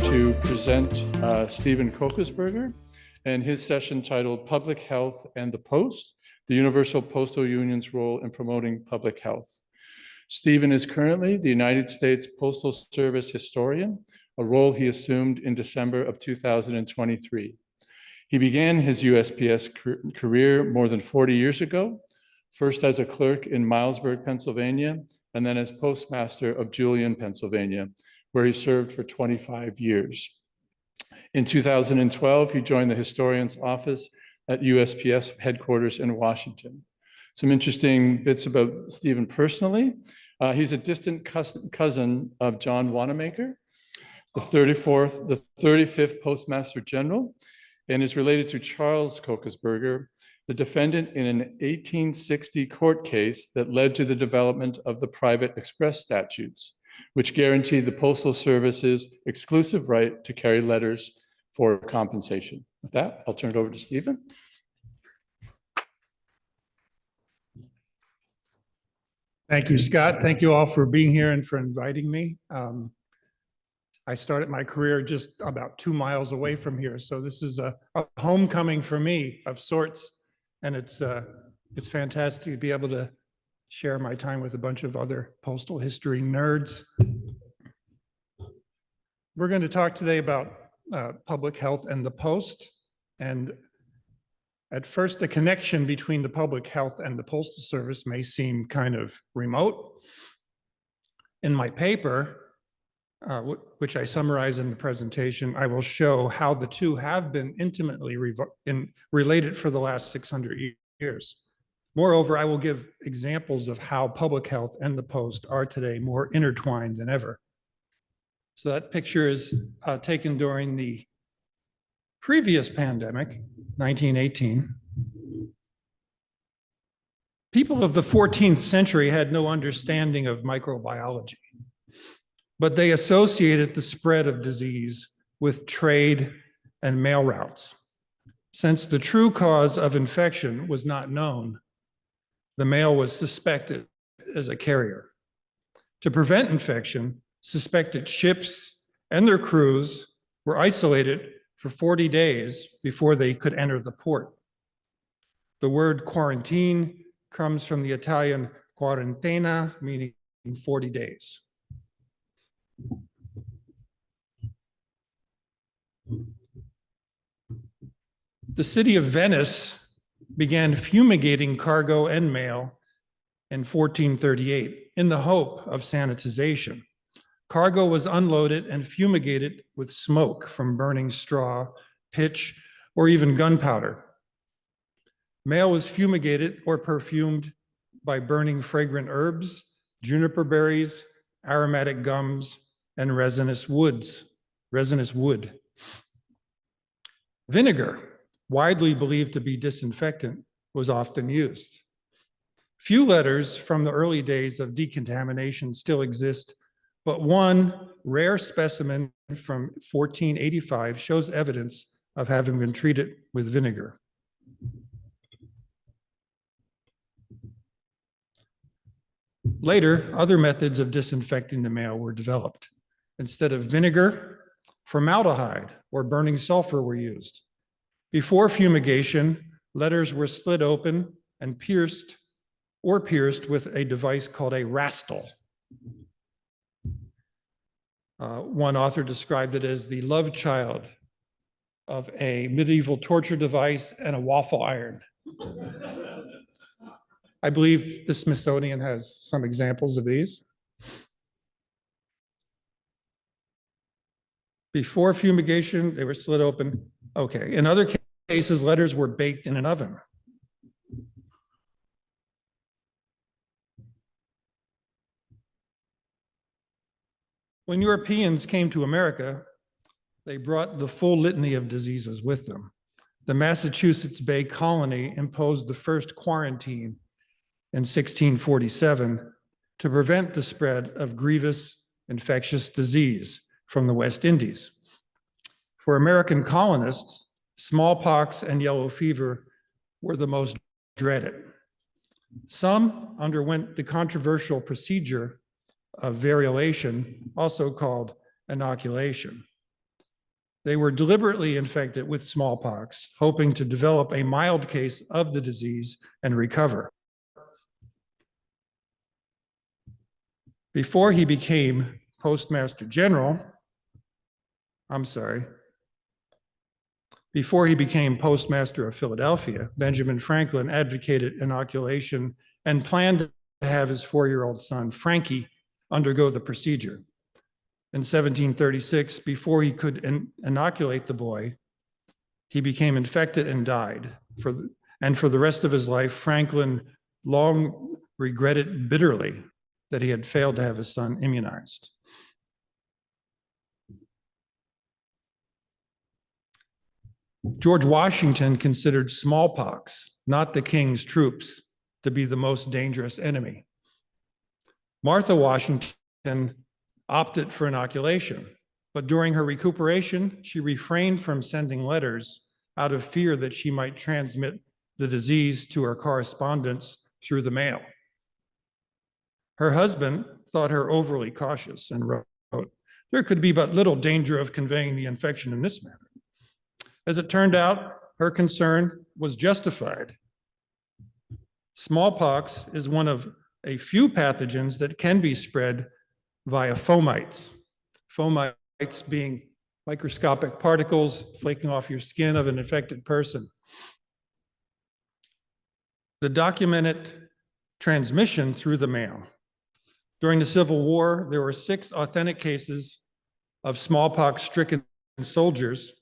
to present Stephen Kokesberger and his session titled Public Health and the Post, the Universal Postal Union's Role in Promoting Public Health. Stephen is currently the United States Postal Service historian, a role he assumed in December of 2023. He began his USPS career more than 40 years ago, first as a clerk in Milesburg, Pennsylvania, and then as postmaster of Julian, Pennsylvania, where he served for 25 years. In 2012, he joined the historian's office at USPS headquarters in Washington. Some interesting bits about Stephen personally. He's a distant cousin of John Wanamaker, the 35th Postmaster General, and is related to Charles Kokesberger, the defendant in an 1860 court case that led to the development of the private express statutes, which guaranteed the Postal Service's exclusive right to carry letters for compensation. With that, I'll turn it over to Stephen. Thank you, Scott. Thank you all for being here and for inviting me. I started my career just about 2 miles away from here, so this is a homecoming for me of sorts, and it's fantastic to be able to share my time with a bunch of other postal history nerds. We're going to talk today about public health and the post, and at first, the connection between the public health and the Postal Service may seem kind of remote. In my paper, which I summarize in the presentation, I will show how the two have been intimately related for the last 600 years. Moreover, I will give examples of how public health and the post are today more intertwined than ever. So that picture is taken during the previous pandemic, 1918. People of the 14th century had no understanding of microbiology, but they associated the spread of disease with trade and mail routes. Since the true cause of infection was not known, the mail was suspected as a carrier. To prevent infection, suspected ships and their crews were isolated for 40 days before they could enter the port. The word quarantine comes from the Italian quarantena, meaning 40 days. The city of Venice began fumigating cargo and mail in 1438 in the hope of sanitization. Cargo was unloaded and fumigated with smoke from burning straw, pitch, or even gunpowder. Mail was fumigated or perfumed by burning fragrant herbs, juniper berries, aromatic gums, and resinous wood. Vinegar, widely believed to be disinfectant, was often used. Few letters from the early days of decontamination still exist, but one rare specimen from 1485 shows evidence of having been treated with vinegar. Later, other methods of disinfecting the mail were developed. Instead of vinegar, formaldehyde or burning sulfur were used. Before fumigation, letters were slit open and pierced with a device called a rastle. One author described it as the love child of a medieval torture device and a waffle iron. I believe the Smithsonian has some examples of these. Before fumigation, they were slit open. Okay, in other cases, letters were baked in an oven. When Europeans came to America, they brought the full litany of diseases with them. The Massachusetts Bay Colony imposed the first quarantine in 1647 to prevent the spread of grievous infectious disease from the West Indies. For American colonists, smallpox and yellow fever were the most dreaded. Some underwent the controversial procedure of variolation, also called inoculation. They were deliberately infected with smallpox, hoping to develop a mild case of the disease and recover. Before he became Postmaster General, before he became Postmaster of Philadelphia, Benjamin Franklin advocated inoculation and planned to have his 4-year-old son, Frankie, undergo the procedure. In 1736, before he could inoculate the boy, he became infected and died. For the rest of his life, Franklin long regretted bitterly that he had failed to have his son immunized. George Washington considered smallpox, not the king's troops, to be the most dangerous enemy. Martha Washington opted for inoculation, but during her recuperation, she refrained from sending letters out of fear that she might transmit the disease to her correspondents through the mail. Her husband thought her overly cautious and wrote, "There could be but little danger of conveying the infection in this manner." As it turned out, her concern was justified. Smallpox is one of a few pathogens that can be spread via fomites. Fomites being microscopic particles flaking off your skin of an infected person. The documented transmission through the mail. During the Civil War, there were 6 authentic cases of smallpox-stricken soldiers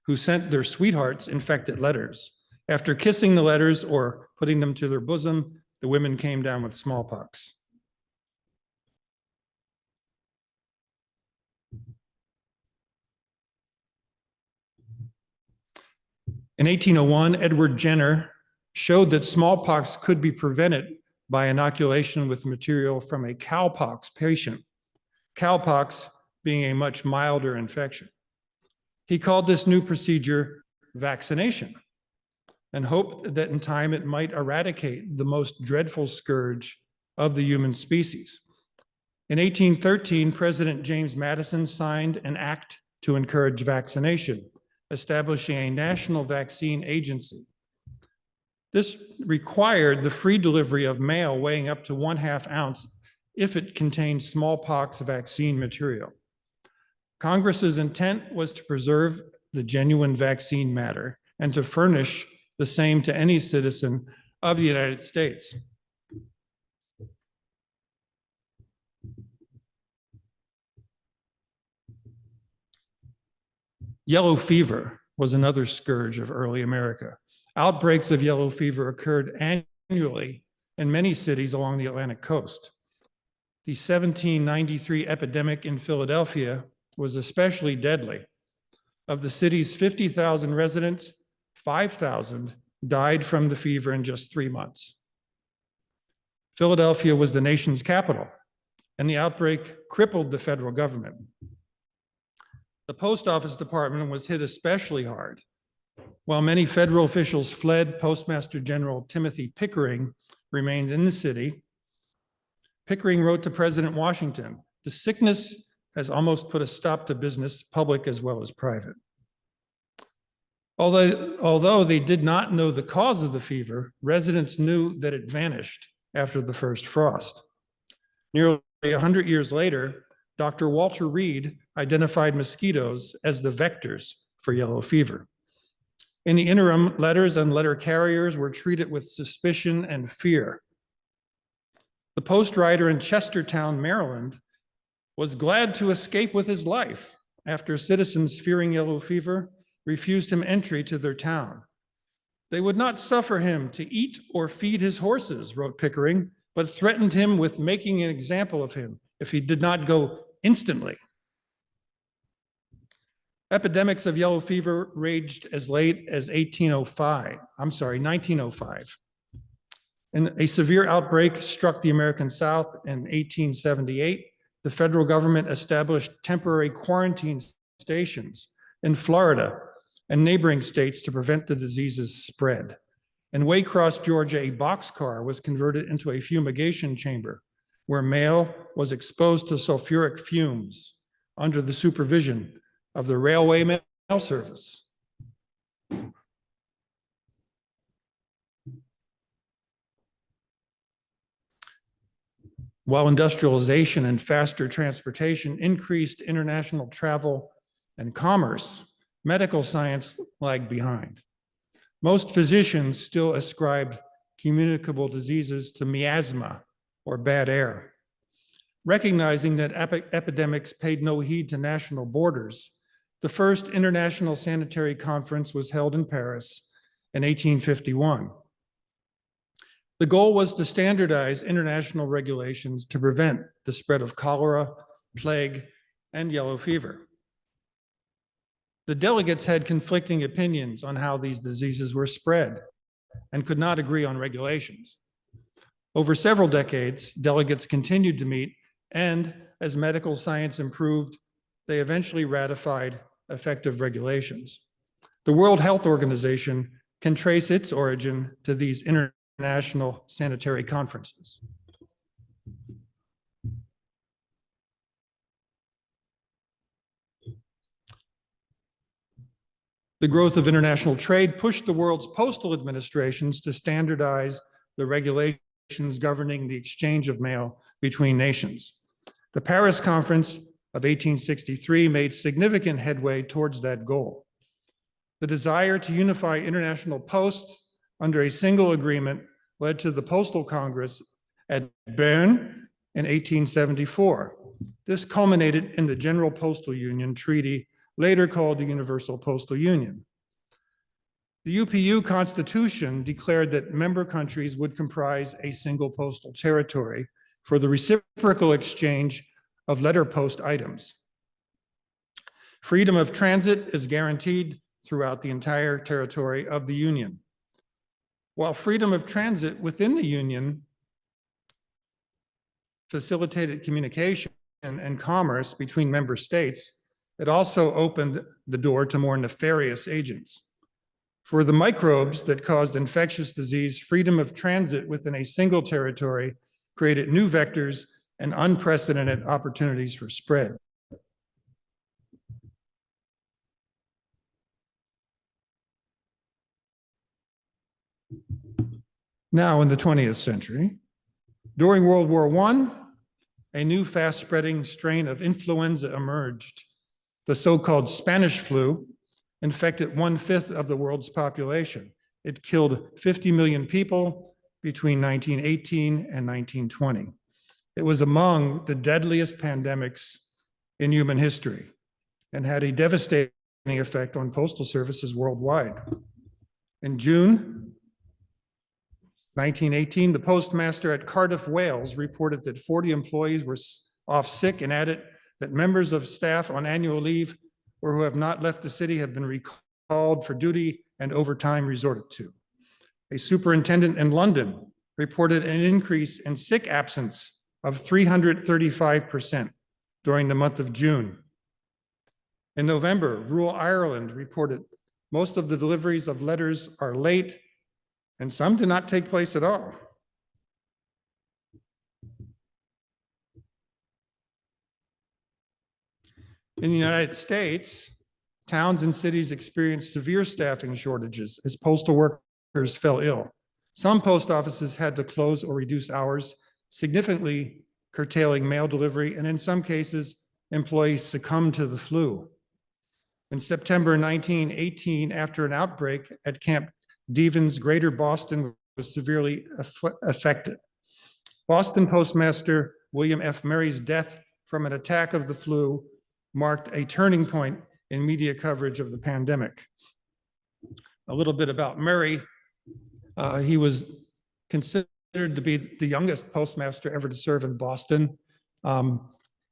who sent their sweethearts infected letters. After kissing the letters or putting them to their bosom, the women came down with smallpox. In 1801, Edward Jenner showed that smallpox could be prevented by inoculation with material from a cowpox patient, cowpox being a much milder infection. He called this new procedure vaccination and hoped that in time it might eradicate the most dreadful scourge of the human species. In 1813, President James Madison signed an act to encourage vaccination, establishing a national vaccine agency. This required the free delivery of mail weighing up to 1/2 ounce if it contained smallpox vaccine material. Congress's intent was to preserve the genuine vaccine matter and to furnish the same to any citizen of the United States. Yellow fever was another scourge of early America. Outbreaks of yellow fever occurred annually in many cities along the Atlantic coast. The 1793 epidemic in Philadelphia was especially deadly. Of the city's 50,000 residents, 5,000 died from the fever in just 3 months. Philadelphia was the nation's capital, and the outbreak crippled the federal government. The Post Office Department was hit especially hard. While many federal officials fled, Postmaster General Timothy Pickering remained in the city. Pickering wrote to President Washington, "The sickness has almost put a stop to business, public as well as private." Although they did not know the cause of the fever, residents knew that it vanished after the first frost. Nearly 100 years later, Dr. Walter Reed identified mosquitoes as the vectors for yellow fever. In the interim, letters and letter carriers were treated with suspicion and fear. The post rider in Chestertown, Maryland, was glad to escape with his life after citizens fearing yellow fever refused him entry to their town. "They would not suffer him to eat or feed his horses," wrote Pickering, "but threatened him with making an example of him if he did not go instantly." Epidemics of yellow fever raged as late as 1905. And a severe outbreak struck the American South in 1878. The federal government established temporary quarantine stations in Florida and neighboring states to prevent the disease's spread. In Waycross, Georgia, a boxcar was converted into a fumigation chamber where mail was exposed to sulfuric fumes under the supervision of the railway mail service. While industrialization and faster transportation increased international travel and commerce, medical science lagged behind. Most physicians still ascribed communicable diseases to miasma or bad air. Recognizing that epidemics paid no heed to national borders, the first International Sanitary Conference was held in Paris in 1851. The goal was to standardize international regulations to prevent the spread of cholera, plague, and yellow fever. The delegates had conflicting opinions on how these diseases were spread and could not agree on regulations. Over several decades, delegates continued to meet, and as medical science improved, they eventually ratified effective regulations. The World Health Organization can trace its origin to these international sanitary conferences. The growth of international trade pushed the world's postal administrations to standardize the regulations governing the exchange of mail between nations. The Paris Conference of 1863 made significant headway towards that goal. The desire to unify international posts under a single agreement led to the Postal Congress at Bern in 1874. This culminated in the General Postal Union Treaty, later called the Universal Postal Union. The UPU Constitution declared that member countries would comprise a single postal territory for the reciprocal exchange of letter post items. Freedom of transit is guaranteed throughout the entire territory of the Union. While freedom of transit within the Union facilitated communication and commerce between member states, it also opened the door to more nefarious agents. For the microbes that caused infectious disease, freedom of transit within a single territory created new vectors and unprecedented opportunities for spread. Now in the 20th century, during World War I, a new fast-spreading strain of influenza emerged. The so-called Spanish flu infected 1/5 of the world's population. It killed 50 million people between 1918 and 1920. It was among the deadliest pandemics in human history and had a devastating effect on postal services worldwide. In June 1918, the postmaster at Cardiff, Wales, reported that 40 employees were off sick and added that members of staff on annual leave or who have not left the city have been recalled for duty and overtime resorted to. A superintendent in London reported an increase in sick absence of 335% during the month of June. In November, rural Ireland reported most of the deliveries of letters are late and some did not take place at all. In the United States, towns and cities experienced severe staffing shortages as postal workers fell ill. Some post offices had to close or reduce hours, significantly curtailing mail delivery, and in some cases, employees succumbed to the flu. In September 1918, after an outbreak at Camp Devens, Greater Boston was severely affected. Boston Postmaster William F. Murray's death from an attack of the flu marked a turning point in media coverage of the pandemic. A little bit about Murray. He was considered to be the youngest postmaster ever to serve in Boston.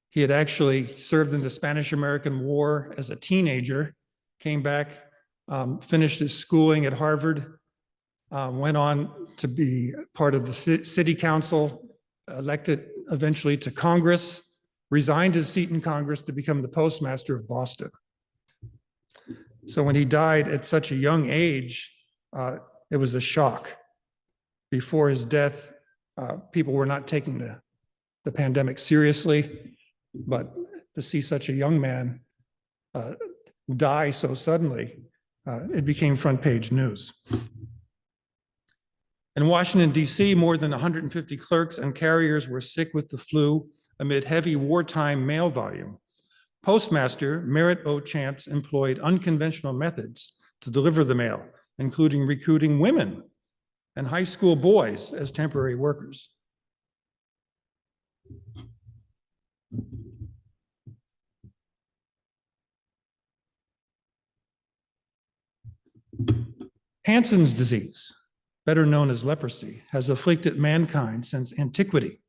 He had actually served in the Spanish-American War as a teenager, came back, finished his schooling at Harvard, went on to be part of the city council, elected eventually to Congress, resigned his seat in Congress to become the postmaster of Boston. So when he died at such a young age, it was a shock. Before his death, people were not taking the pandemic seriously, but to see such a young man die so suddenly, it became front page news. In Washington, D.C., more than 150 clerks and carriers were sick with the flu amid heavy wartime mail volume. Postmaster Merritt O. Chance employed unconventional methods to deliver the mail, including recruiting women and high school boys as temporary workers. Hansen's disease, better known as leprosy, has afflicted mankind since antiquity.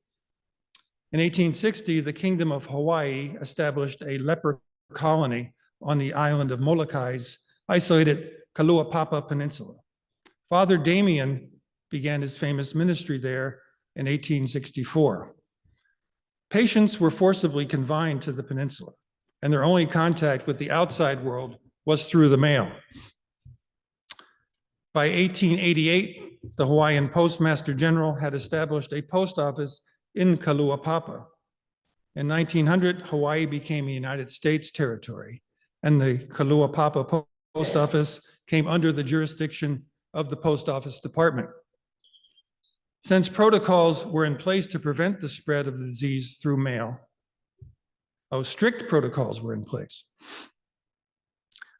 In 1860, the Kingdom of Hawaii established a leper colony on the island of Molokai's isolated Kaluapapa Peninsula. Father Damien began his famous ministry there in 1864. Patients were forcibly confined to the peninsula, and their only contact with the outside world was through the mail. By 1888, the Hawaiian Postmaster General had established a post office in Kaluapapa. In 1900, Hawaii became a United States territory, and the Kaluapapa Post Office came under the jurisdiction of the Post Office Department. Since protocols were in place to prevent the spread of the disease through mail, strict protocols were in place.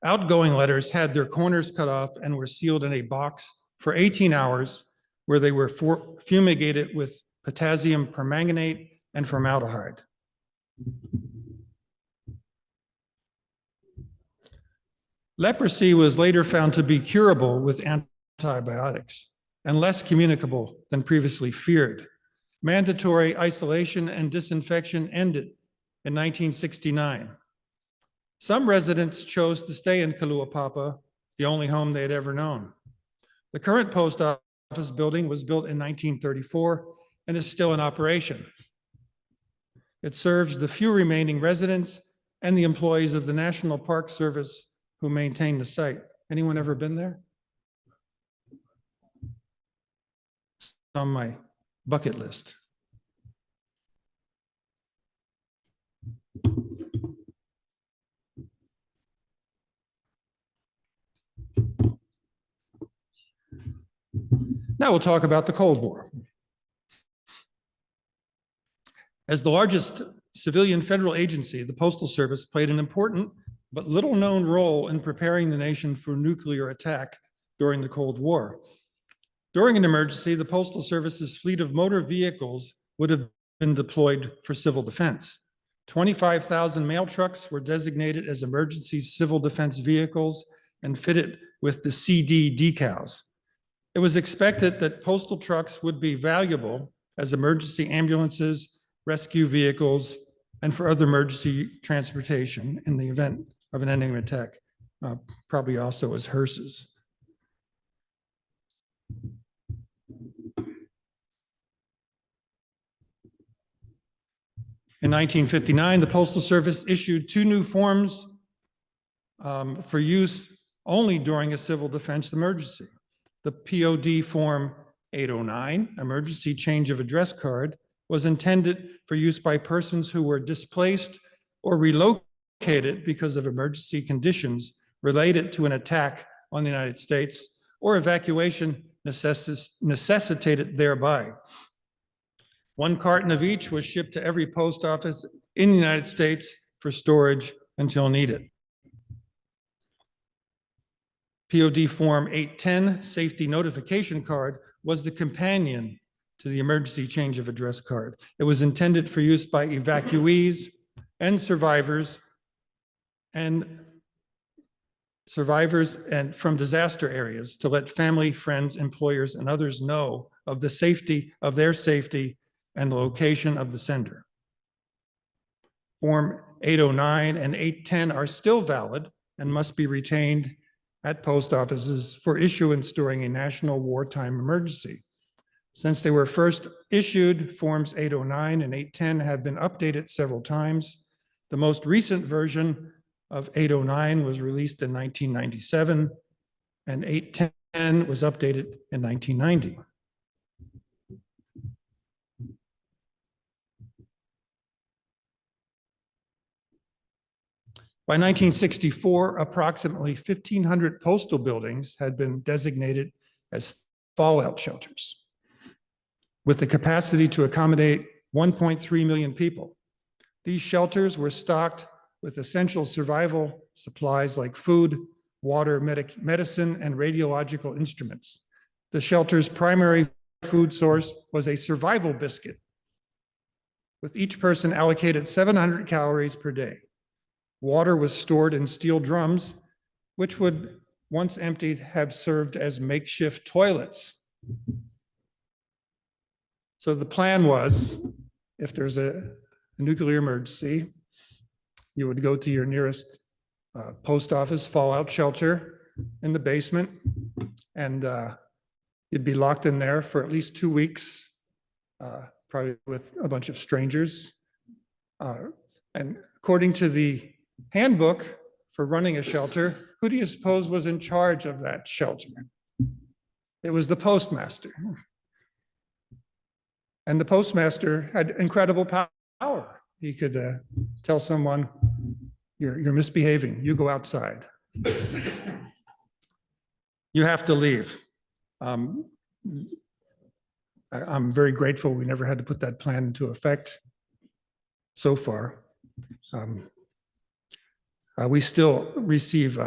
Outgoing letters had their corners cut off and were sealed in a box for 18 hours, where they were fumigated with potassium permanganate and formaldehyde. Leprosy was later found to be curable with antibiotics and less communicable than previously feared. Mandatory isolation and disinfection ended in 1969. Some residents chose to stay in Kaluapapa, the only home they had ever known. The current post office building was built in 1934 and is still in operation. It serves the few remaining residents and the employees of the National Park Service who maintain the site. Anyone ever been there? It's on my bucket list. Now we'll talk about the Cold War. As the largest civilian federal agency, the Postal Service played an important but little known role in preparing the nation for nuclear attack during the Cold War. During an emergency, the Postal Service's fleet of motor vehicles would have been deployed for civil defense. 25,000 mail trucks were designated as emergency civil defense vehicles and fitted with the CD decals. It was expected that postal trucks would be valuable as emergency ambulances, rescue vehicles, and for other emergency transportation in the event of an enemy attack, probably also as hearses. In 1959, the Postal Service issued 2 new forms for use only during a civil defense emergency. The POD Form 809, Emergency Change of Address Card, was intended for use by persons who were displaced or relocated because of emergency conditions related to an attack on the United States or evacuation necessitated thereby. 1 carton of each was shipped to every post office in the United States for storage until needed. POD Form 810, Safety Notification Card, was the companion to the Emergency Change of Address Card. It was intended for use by evacuees and survivors from disaster areas to let family, friends, employers, and others know of the safety of their safety and the location of the sender. Form 809 and 810 are still valid and must be retained at post offices for issuance during a national wartime emergency. Since they were first issued, Forms 809 and 810 have been updated several times. The most recent version of 809 was released in 1997, and 810 was updated in 1990. By 1964, approximately 1,500 postal buildings had been designated as fallout shelters, with the capacity to accommodate 1.3 million people. These shelters were stocked with essential survival supplies like food, water, medicine, and radiological instruments. The shelter's primary food source was a survival biscuit, with each person allocated 700 calories per day. Water was stored in steel drums, which would, once emptied, have served as makeshift toilets. So the plan was, if there's a nuclear emergency, you would go to your nearest post office fallout shelter in the basement, and you'd be locked in there for at least 2 weeks, probably with a bunch of strangers. And according to the handbook for running a shelter, who do you suppose was in charge of that shelter? It was the postmaster. And the postmaster had incredible power. He could tell someone, you're misbehaving, you go outside. You have to leave. I'm very grateful we never had to put that plan into effect so far. We still receive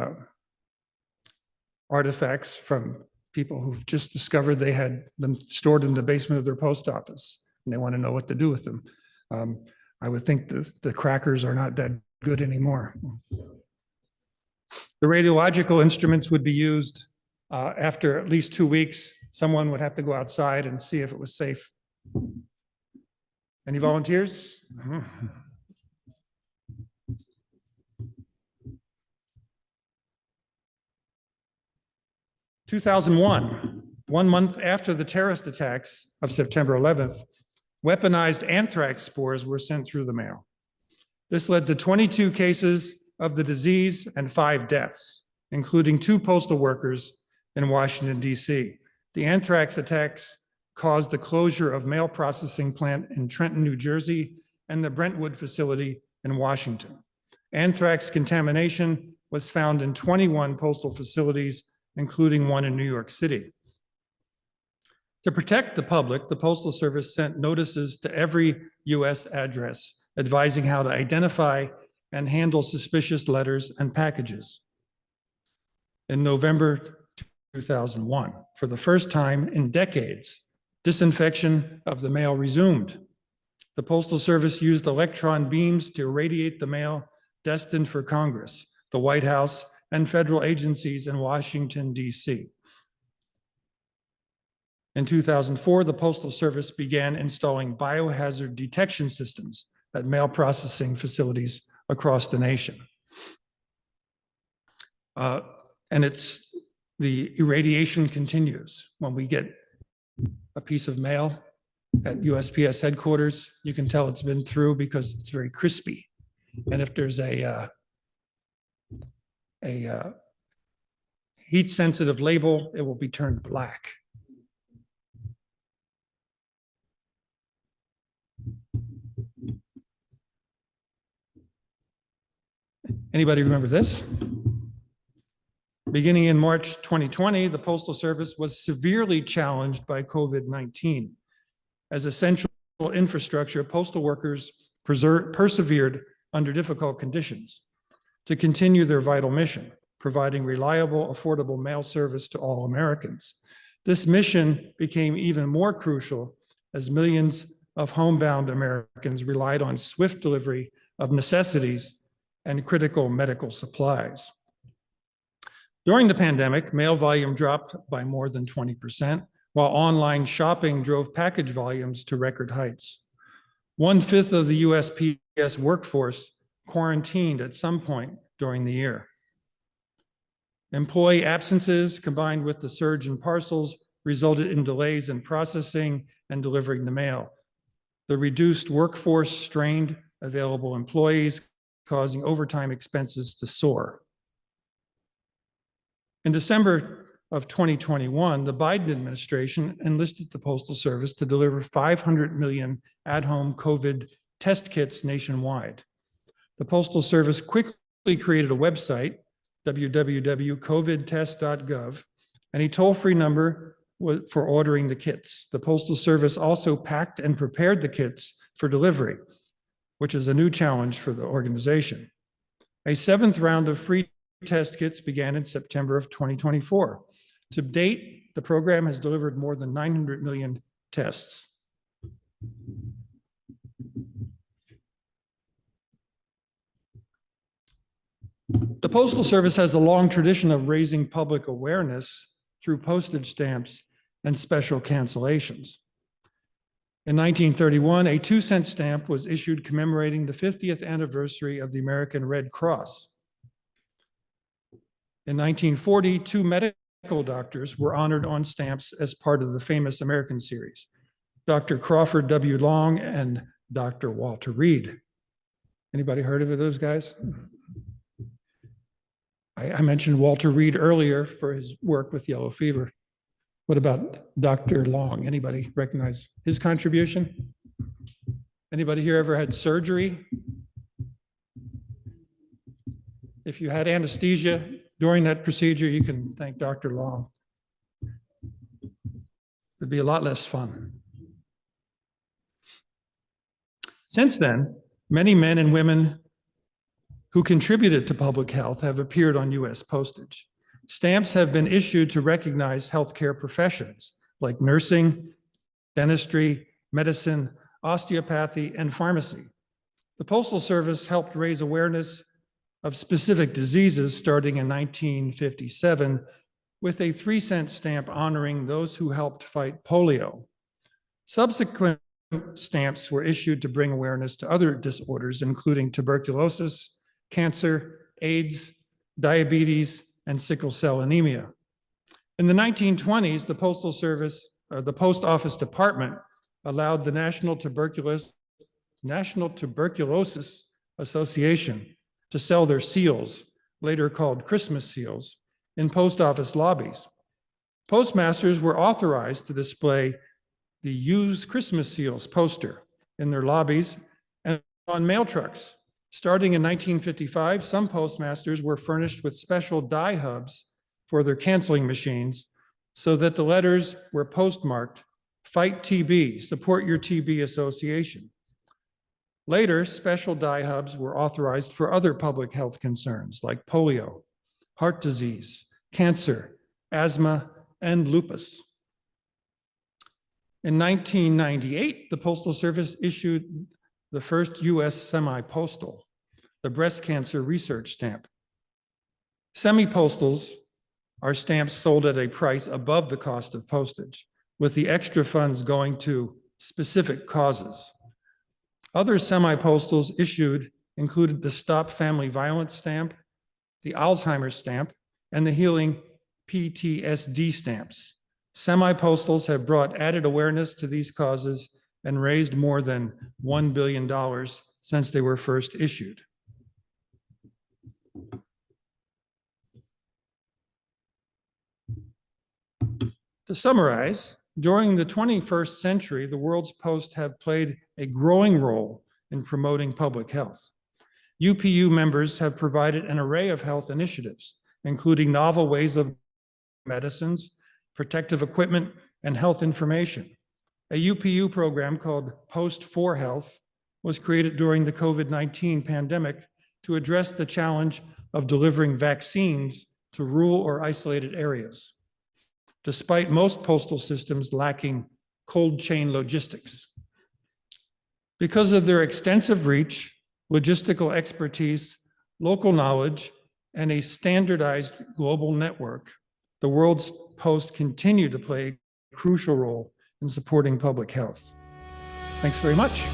artifacts from people who've just discovered they had them stored in the basement of their post office, and they want to know what to do with them. I would think the crackers are not that good anymore. The radiological instruments would be used after at least 2 weeks. Someone would have to go outside and see if it was safe. Any volunteers? 2001, 1 month after the terrorist attacks of September 11th, weaponized anthrax spores were sent through the mail. This led to 22 cases of the disease and 5 deaths, including 2 postal workers in Washington, D.C. The anthrax attacks caused the closure of mail processing plant in Trenton, New Jersey, and the Brentwood facility in Washington. Anthrax contamination was found in 21 postal facilities, including one in New York City. To protect the public, the Postal Service sent notices to every U.S. address advising how to identify and handle suspicious letters and packages. In November 2001, for the first time in decades, disinfection of the mail resumed. The Postal Service used electron beams to irradiate the mail destined for Congress, the White House, and federal agencies in Washington, D.C. In 2004, the Postal Service began installing biohazard detection systems at mail processing facilities across the nation. And the irradiation continues. When we get a piece of mail at USPS headquarters, you can tell it's been through because it's very crispy. And if there's a heat-sensitive label, it will be turned black. Anybody remember this? Beginning in March 2020, the Postal Service was severely challenged by COVID-19. As essential infrastructure, postal workers persevered under difficult conditions to continue their vital mission, providing reliable, affordable mail service to all Americans. This mission became even more crucial as millions of homebound Americans relied on swift delivery of necessities and critical medical supplies. During the pandemic, mail volume dropped by more than 20%, while online shopping drove package volumes to record heights. 1/5 of the USPS workforce quarantined at some point during the year. Employee absences combined with the surge in parcels resulted in delays in processing and delivering the mail. The reduced workforce strained available employees, causing overtime expenses to soar. In December of 2021, the Biden administration enlisted the Postal Service to deliver 500 million at-home COVID test kits nationwide. The Postal Service quickly created a website, www.covidtest.gov, and a toll-free number for ordering the kits. The Postal Service also packed and prepared the kits for delivery, which is a new challenge for the organization. A seventh round of free test kits began in September of 2024. To date, the program has delivered more than 900 million tests. The Postal Service has a long tradition of raising public awareness through postage stamps and special cancellations. In 1931, a 2-cent stamp was issued commemorating the 50th anniversary of the American Red Cross. In 1940, 2 medical doctors were honored on stamps as part of the famous American series, Dr. Crawford W. Long and Dr. Walter Reed. Anybody heard of those guys? I mentioned Walter Reed earlier for his work with yellow fever. What about Dr. Long? Anybody recognize his contribution? Anybody here ever had surgery? If you had anesthesia during that procedure, you can thank Dr. Long. It'd be a lot less fun. Since then, many men and women who contributed to public health have appeared on U.S. postage. Stamps have been issued to recognize healthcare professions like nursing, dentistry, medicine, osteopathy, and pharmacy. The Postal Service helped raise awareness of specific diseases starting in 1957 with a 3-cent stamp honoring those who helped fight polio. Subsequent stamps were issued to bring awareness to other disorders, including tuberculosis, cancer, AIDS, diabetes, and sickle cell anemia. In the 1920s, the Postal Service, or the Post Office Department, allowed the National Tuberculosis Association to sell their seals, later called Christmas seals, in post office lobbies. Postmasters were authorized to display the Use Christmas Seals poster in their lobbies and on mail trucks. Starting in 1955, some postmasters were furnished with special die hubs for their canceling machines so that the letters were postmarked, "Fight TB, support your TB association." Later, special die hubs were authorized for other public health concerns like polio, heart disease, cancer, asthma, and lupus. In 1998, the Postal Service issued the first U.S. semi-postal, the breast cancer research stamp. Semi-postals are stamps sold at a price above the cost of postage, with the extra funds going to specific causes. Other semi-postals issued included the Stop Family Violence stamp, the Alzheimer's stamp, and the Healing PTSD stamps. Semi-postals have brought added awareness to these causes and raised more than $1 billion since they were first issued. To summarize, during the 21st century, the world's posts have played a growing role in promoting public health. UPU members have provided an array of health initiatives, including novel ways of medicines, protective equipment, and health information. A UPU program called Post for Health was created during the COVID-19 pandemic to address the challenge of delivering vaccines to rural or isolated areas, despite most postal systems lacking cold chain logistics. Because of their extensive reach, logistical expertise, local knowledge, and a standardized global network, the world's posts continue to play a crucial role in supporting public health. Thanks very much.